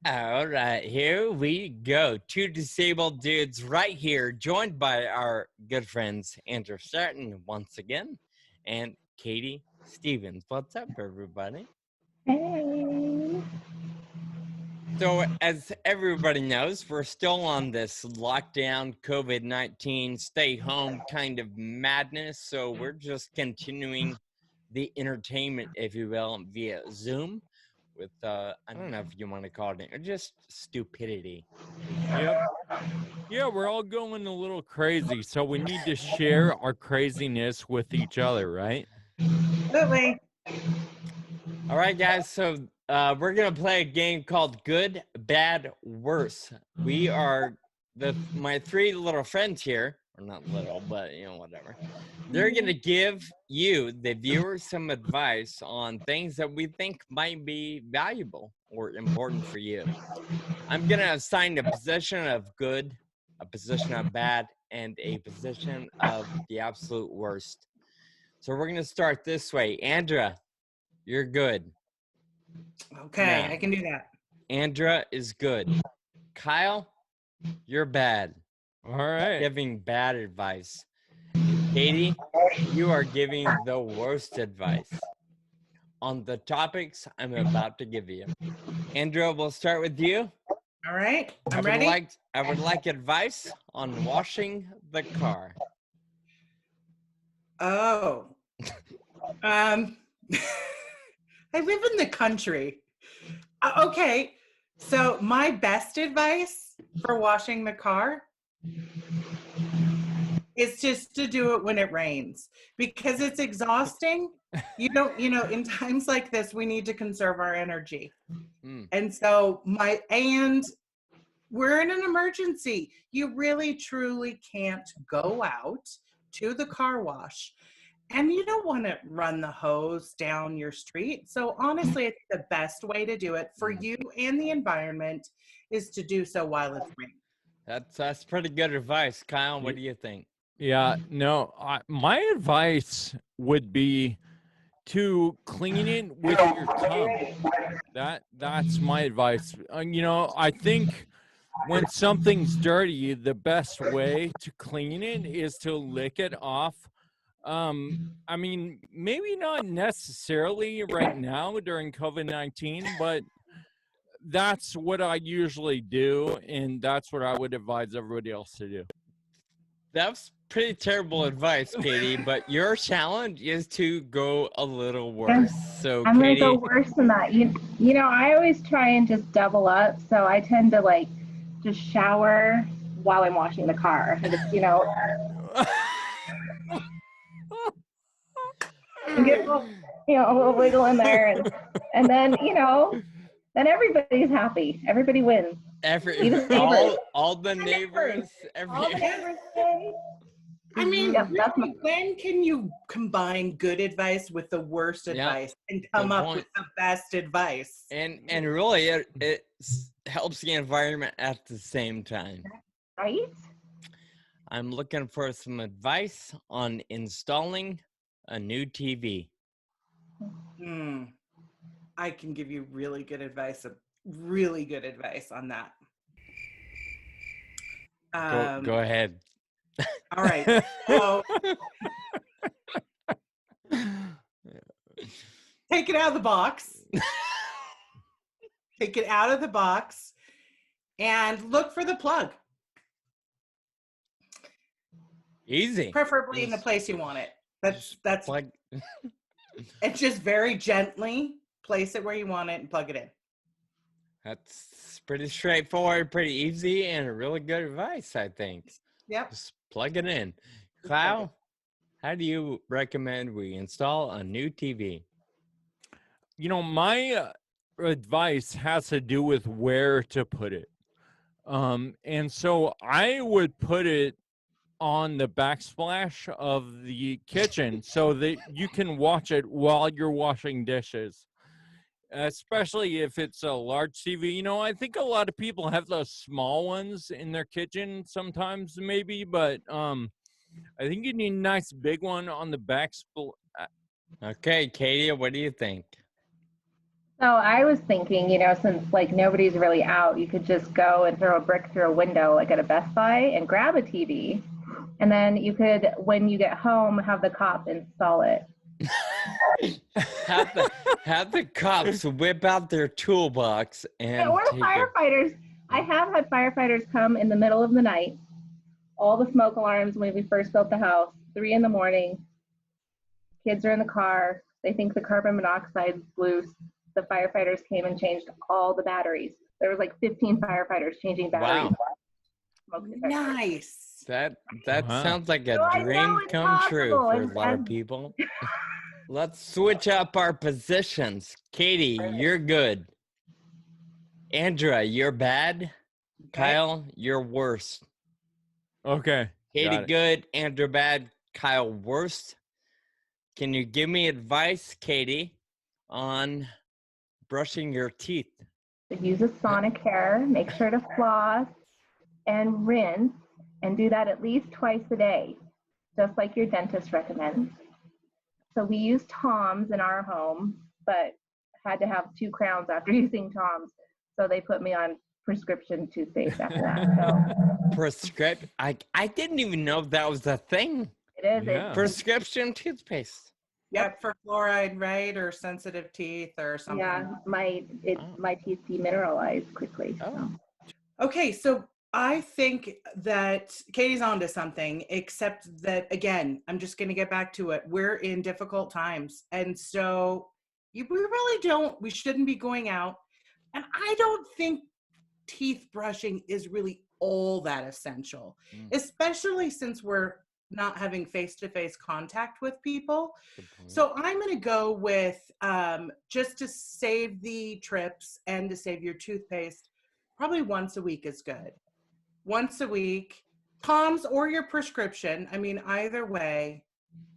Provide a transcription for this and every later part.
All right, here we go. Two disabled dudes right here, joined by our good friends Andrew Stratton once again, and Katie Stevens. What's up, everybody? Hey. So, as everybody knows, we're still on this lockdown, COVID-19, stay home kind of madness. So, we're just continuing the entertainment, if you will, via Zoom with, I don't know if you want to call it, or just stupidity. Yep. Yeah, we're all going a little crazy, so we need to share our craziness with each other, right? Absolutely. All right, guys. So we're gonna play a game called Good, Bad, Worse. We are my three little friends here, or not little, but whatever. They're gonna give you, the viewers, some advice on things that we think might be valuable or important for you. I'm gonna assign a position of good, a position of bad, and a position of the absolute worst. So we're gonna start this way. Andra, you're good. Okay, Now, I can do that. Andra is good. Kyle, you're bad. All right. Giving bad advice. And Katie, you are giving the worst advice on the topics I'm about to give you. Andra, we'll start with you. All right, I'm ready. I would like advice on washing the car. Oh. I live in the country. Okay, so my best advice for washing the car is just to do it when it rains because it's exhausting. In times like this, we need to conserve our energy. And so we're in an emergency. You really, truly can't go out to the car wash. And you don't want to run the hose down your street. So honestly, it's the best way to do it for you and the environment is to do so while it's raining. That's pretty good advice. Kyle, what do you think? Yeah, no, my advice would be to clean it with your tongue. That's my advice. I think when something's dirty, the best way to clean it is to lick it off. I mean, maybe not necessarily right now during COVID-19, but that's what I usually do, and that's what I would advise everybody else to do. That's pretty terrible advice, Katie, but your challenge is to go a little worse. So I'm Katie, gonna go worse than that. I always try and just double up. So I tend to just shower while I'm washing the car. And just, and get a little wiggle in there, and then then everybody's happy. Everybody wins. All the neighbors, All the neighbors win. I mean, when can you combine good advice with the worst advice and come up with the best advice? And really, it helps the environment at the same time. Right? I'm looking for some advice on installing a new TV. I can give you really good advice on that. Go ahead. All right. So take it out of the box. Take it out of the box and look for the plug. Easy. Preferably in the place you want it. That's like and just very gently place it where you want it and plug it in. That's pretty straightforward, pretty easy, and really good advice, I think. Yep. Just plug it in. Kyle, how do you recommend we install a new TV? My advice has to do with where to put it. And so I would put it on the backsplash of the kitchen so that you can watch it while you're washing dishes. Especially if it's a large TV. I think a lot of people have those small ones in their kitchen sometimes, maybe, but I think you need a nice big one on the backsplash. Okay, Katie, what do you think? So I was thinking, since like nobody's really out, you could just go and throw a brick through a window like at a Best Buy and grab a TV. And then you could, when you get home, have the cop install it. have the cops whip out their toolbox and Or take it. firefighters. I have had firefighters come in the middle of the night, all the smoke alarms when we first built the house, 3 a.m, kids are in the car, they think the carbon monoxide's loose. The firefighters came and changed all the batteries. There was like 15 firefighters changing batteries. Wow. Nice. That Wow. sounds like a So I know dream it's come true possible, for a and- lot of and- people. Let's switch up our positions. Katie, you're good. Andrea, you're bad. Kyle, you're worse. Okay. Katie, got it. good. Andrea, bad. Kyle, worst. Can you give me advice, Katie, on brushing your teeth? Use a Sonicare, make sure to floss and rinse, and do that at least twice a day, just like your dentist recommends. So we use Tom's in our home, but had to have 2 crowns after using Tom's. So they put me on prescription toothpaste after that. So I didn't even know that was a thing. it is. Yeah. Prescription toothpaste. Yep, for fluoride, right, or sensitive teeth or something. Yeah, my teeth demineralize quickly. So. Oh. Okay, so I think that Katie's onto something, except that, again, I'm just going to get back to it. We're in difficult times. And so we shouldn't be going out. And I don't think teeth brushing is really all that essential, especially since we're not having face-to-face contact with people. So I'm going to go with, just to save the trips and to save your toothpaste, probably once a week is good. Once a week, Tom's or your prescription. I mean, either way.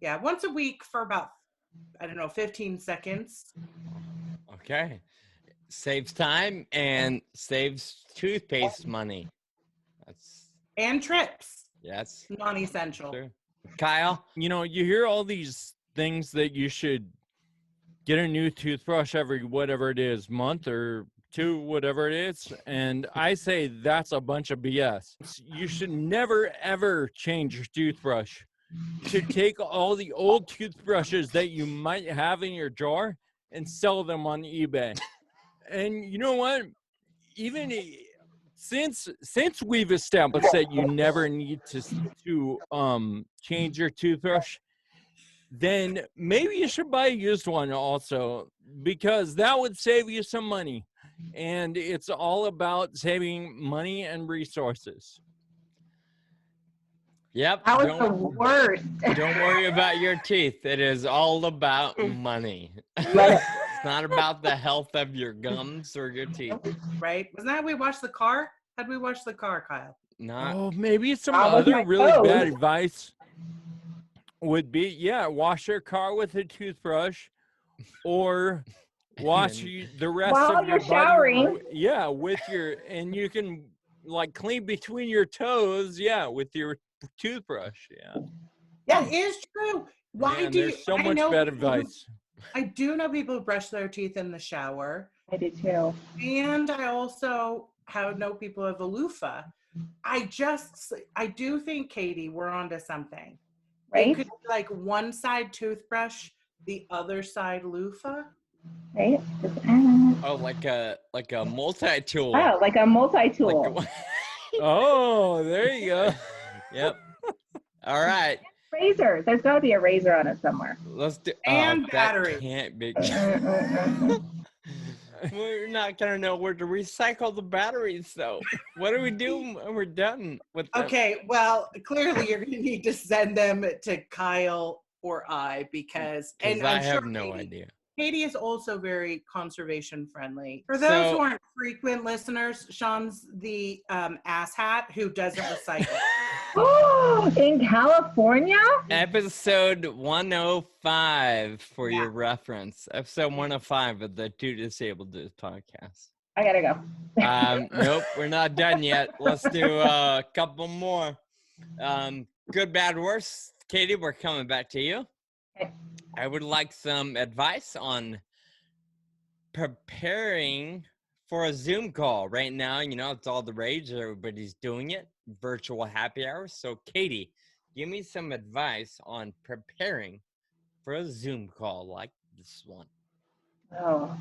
Yeah, once a week for about, 15 seconds. Okay. Saves time and saves toothpaste money. And trips. Yes. Non-essential. Sure. Kyle? You hear all these things that you should get a new toothbrush every whatever it is, month or 2, whatever it is. And I say that's a bunch of BS. You should never, ever change your toothbrush. To take all the old toothbrushes that you might have in your drawer and sell them on eBay. And you know what? Even since we've established that you never need to change your toothbrush, then maybe you should buy a used one also, because that would save you some money. And it's all about saving money and resources. Yep. That was the worst. Don't worry about your teeth. It is all about money. It's not about the health of your gums or your teeth. Right? Wasn't that how we washed the car? How'd we wash the car, Kyle? Not. Maybe some How was other my really toes? bad advice would be, wash your car with a toothbrush, or wash the rest While of your you're body. showering. With and you can like clean between your toes, with your toothbrush. That is true. Why do you? There's so I much know bad people who- advice. I do know people who brush their teeth in the shower, I do too. and I also know people who have a loofah. I do think, Katie, we're onto something. Right? It could be like one side toothbrush, the other side loofah. Right? Oh, like a multi-tool. Oh, like a multi-tool. Like Oh, there you go. Yep. All right. Razor. There's got to be a razor on it somewhere. Let's do. And that battery. can't be. We're not gonna know where to recycle the batteries, though. What do we do when we're done with them? Okay, well, clearly you're going to need to send them to Kyle or I, because and I I'm have sure no idea. Katie is also very conservation friendly. For those who aren't frequent listeners, Sean's the asshat who doesn't recycle. Oh, in California? Episode 105 for your reference. Episode 105 of the Two Disabled Dudes podcast. I gotta go. Nope, we're not done yet. Let's do a couple more. Good, bad, worse. Katie, we're coming back to you. Okay. I would like some advice on preparing for a Zoom call right now. You know, it's all the rage. Everybody's doing it. Virtual happy hour. So, Katie, give me some advice on preparing for a Zoom call like this one. Oh.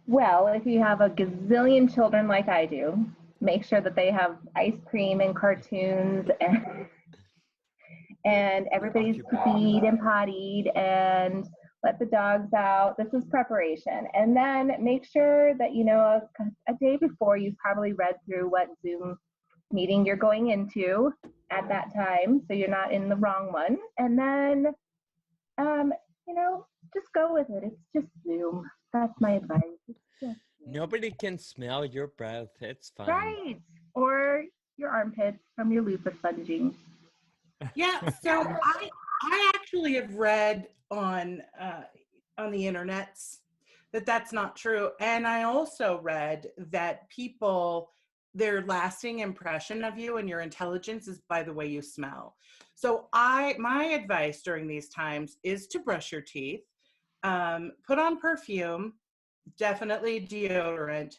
Well, if you have a gazillion children like I do, make sure that they have ice cream and cartoons and everybody's peed and pottied and let the dogs out. This is preparation. And then make sure that, you know, a day before you've probably read through what Zoom meeting you're going into at that time, so you're not in the wrong one. And then, you know, just go with it. It's just Zoom. That's my advice. It's just Nobody can smell your breath. It's fine. right. Or your armpits from your loofah sponging. Yeah, so I actually have read on the internets that that's not true, and I also read that people, their lasting impression of you and your intelligence is by the way you smell. So my advice during these times is to brush your teeth, put on perfume, definitely deodorant.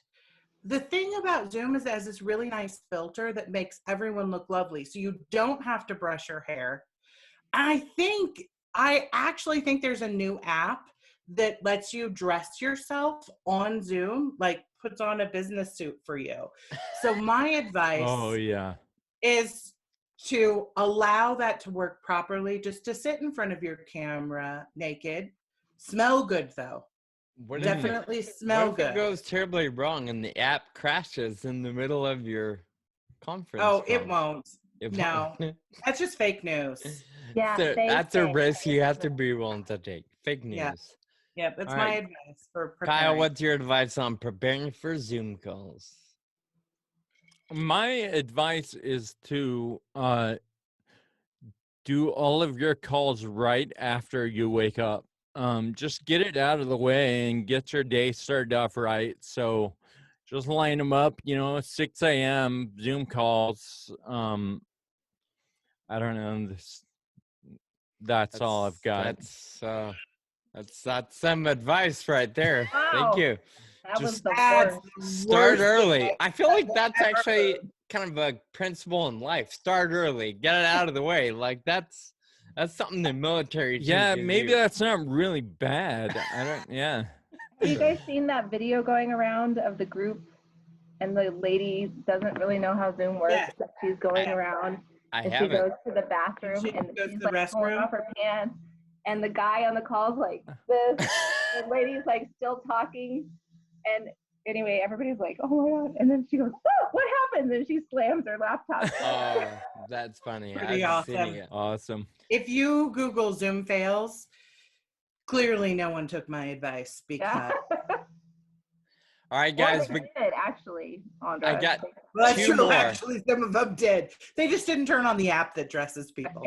The thing about Zoom is it has this really nice filter that makes everyone look lovely. So you don't have to brush your hair. I actually think there's a new app that lets you dress yourself on Zoom, like puts on a business suit for you. So my advice is to allow that to work properly, just to sit in front of your camera naked. Smell good though. Definitely smell what if good. it goes terribly wrong and the app crashes in the middle of your conference Oh, call? it won't. No, won't. that's just fake news. Yeah, So fake that's a news. risk you have to be willing to take. Fake news. Yeah. Yeah, that's All my right. advice for preparing. Kyle, what's your advice on preparing for Zoom calls? My advice is to do all of your calls right after you wake up. Just get it out of the way and get your day started off right. So just line them up, you know, 6 a.m. Zoom calls. I don't know. That's all I've got. That's some advice right there. Wow. Thank you. That was Just the That's worst. the start worst early. advice I feel like that's ever actually heard. kind of a principle in life. Start early. Get it out of the way. Like that's something the military Yeah, teaches maybe you. that's not really bad. I don't. Yeah. Have you guys seen that video going around of the group and the lady doesn't really know how Zoom works, Yes. but she's going around I and she haven't. goes to the bathroom She and goes to she's the like pulling restroom? off her pants and the guy on the call's like this, the lady's like still talking, and anyway, everybody's like, oh my god, and then she goes, oh, what happens? And she slams her laptop. Oh, that's funny. Pretty I've seen awesome. it. Awesome. If you Google Zoom fails, clearly no one took my advice because All right, Well, guys. they did actually, Andra. I got well, that's two true. more. Actually, some of them did. They just didn't turn on the app that dresses people.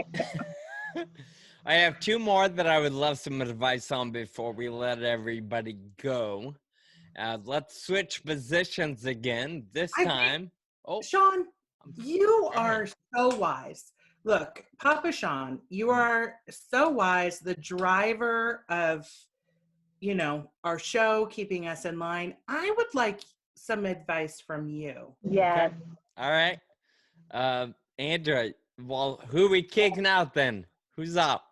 I have two more that I would love some advice on before we let everybody go. Let's switch positions again. This I think- time. Oh, Sean, you Go ahead. are so wise. Look, Papa Sean, you are so wise. The driver of, you know, our show, keeping us in line. I would like some advice from you. Yes. all right. Andrea, well, who are we kicking out then? Who's up?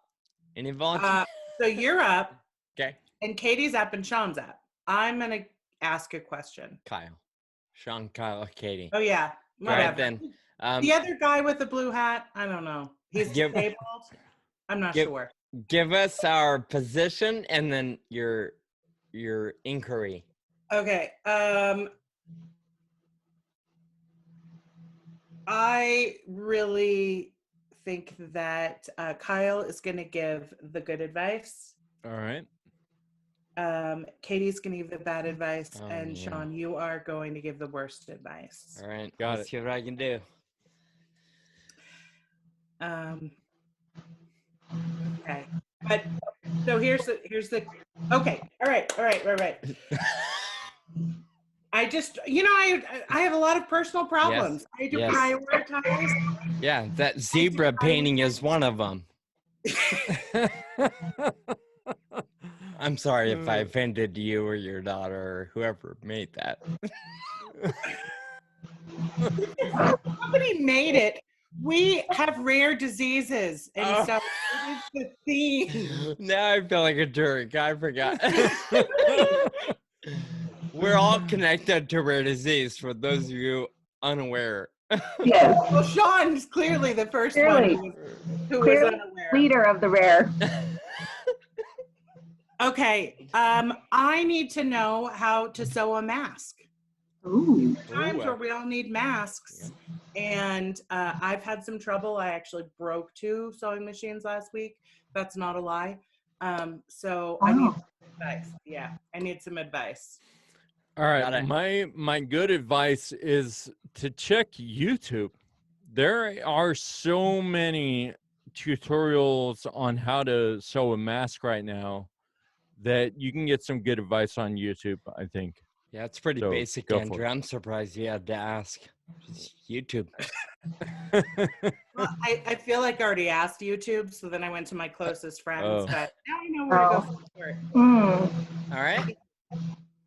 Any volunteers? So you're up, Okay. and Katie's up, and Sean's up. I'm gonna ask a question. Kyle. Sean, Kyle, Katie. Oh yeah, All right, whatever. then. The other guy with the blue hat, I don't know. He's Give- disabled. I'm not give- sure. Give us our position and then your inquiry. Okay. I really think that Kyle is going to give the good advice. All right. Katie's going to give the bad advice, Oh, and yeah. Sean, you are going to give the worst advice. All right. Got Let's see what I can do. Okay. But so here's the okay. All right. I just, you know, I have a lot of personal problems. I do yes. prioritize. Yeah, that zebra painting is one of them. I'm sorry if I offended you or your daughter or whoever made that. Somebody made it. We have rare diseases, and so it is the theme. Now I feel like a jerk. I forgot. We're all connected to rare disease, for those of you unaware. Yes, Well, Sean is clearly the first Clearly. one who was clearly unaware. leader of the rare. Okay, I need to know how to sew a mask. Ooh. Times where we all need masks, and I've had some trouble. I actually broke 2 sewing machines last week. That's not a lie. So I need Wow. some advice. Yeah, I need some advice. All Got right, it. my good advice is to check YouTube. There are so many tutorials on how to sew a mask right now that you can get some good advice on YouTube, I think. Yeah, it's pretty So, basic, go for Andrew. I'm surprised you had to ask. Just YouTube. Well, I feel like I already asked YouTube, so then I went to my closest friends, Oh. but now I know where to go for it. All right.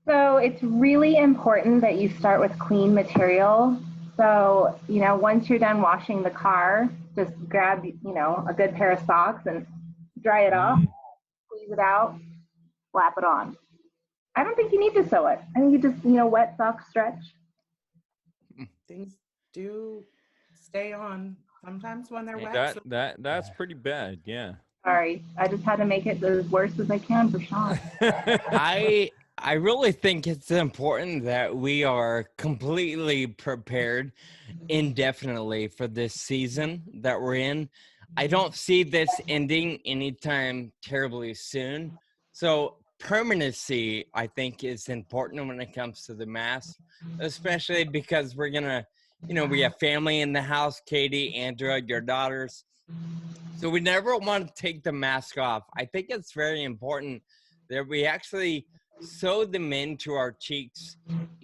So it's really important that you start with clean material. So, once you're done washing the car, just grab, a good pair of socks and dry it off, squeeze it out, slap it on. I don't think you need to sew it. I think you just, wet sock stretch. Things do stay on sometimes when they're wet. So That's pretty bad, yeah. Sorry, I just had to make it as worse as I can for Sean. I really think it's important that we are completely prepared indefinitely for this season that we're in. I don't see this ending anytime terribly soon. So permanency, I think, is important when it comes to the mask, especially because we're gonna, we have family in the house, Katie, Andrea, your daughters. So we never want to take the mask off. I think it's very important that we actually sew them into our cheeks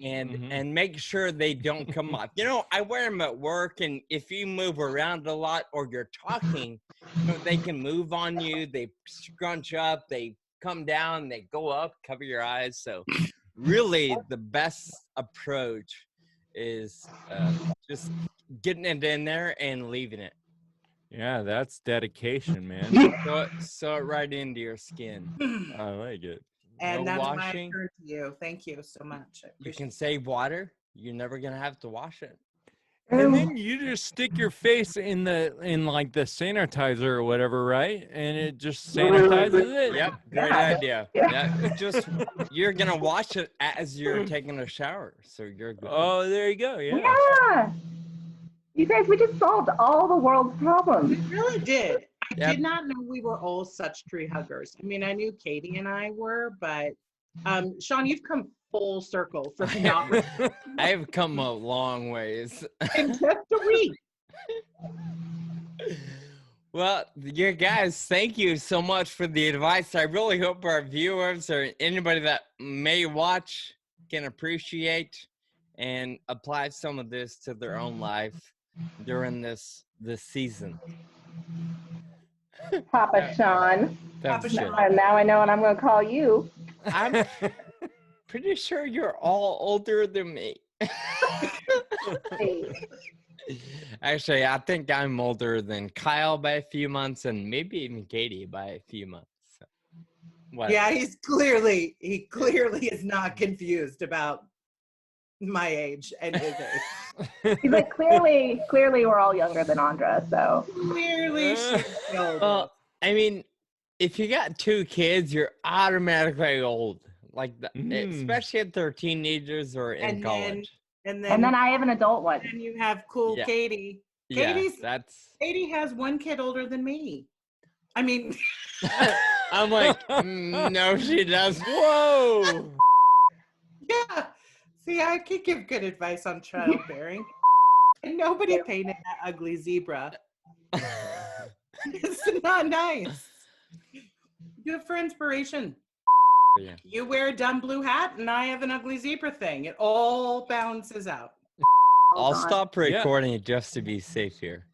and make sure they don't come off. I wear them at work, and if you move around a lot or you're talking, they can move on you. They scrunch up, they come down, they go up, cover your eyes. So really the best approach is just getting it in there and leaving it. Yeah, that's dedication, man. Sew it right into your skin. I like it. and No that's washing. why I turned to you. Thank you so much. I You appreciate can save water. You're never gonna have to wash it. And then you just stick your face in like the sanitizer or whatever, right? And it just sanitizes it. Yep, great idea. Yeah, you're gonna wash it as you're taking a shower, so you're good. Oh, there you go. Yeah. Yeah. You guys, we just solved all the world's problems. We really did. I Yep. did not know we were all such tree huggers. I mean, I knew Katie and I were, but Sean, you've come full circle from not I've come a long ways. in just a week. Well, you guys, thank you so much for the advice. I really hope our viewers or anybody that may watch can appreciate and apply some of this to their own life during this season. Papa Sean. That was good. Now I know what I'm going to call you. I'm pretty sure you're all older than me. Actually, I think I'm older than Kyle by a few months and maybe even Katie by a few months. So, Yeah, he clearly is not confused about my age and his age. He's like, clearly we're all younger than Andra, so. Clearly she's old. Well, I mean, if you got 2 kids, you're automatically old. Like, especially if they're teenagers or in college. And then I have an adult one. And you have cool Yeah. Katie. Yeah, Katie has 1 kid older than me. I mean, I'm like, no, she does. Whoa. yeah. See, I could give good advice on childbearing. And nobody painted that ugly zebra. It's not nice. Do it for inspiration. Yeah. You wear a dumb blue hat, and I have an ugly zebra thing. It all balances out. I'll stop recording just to be safe here.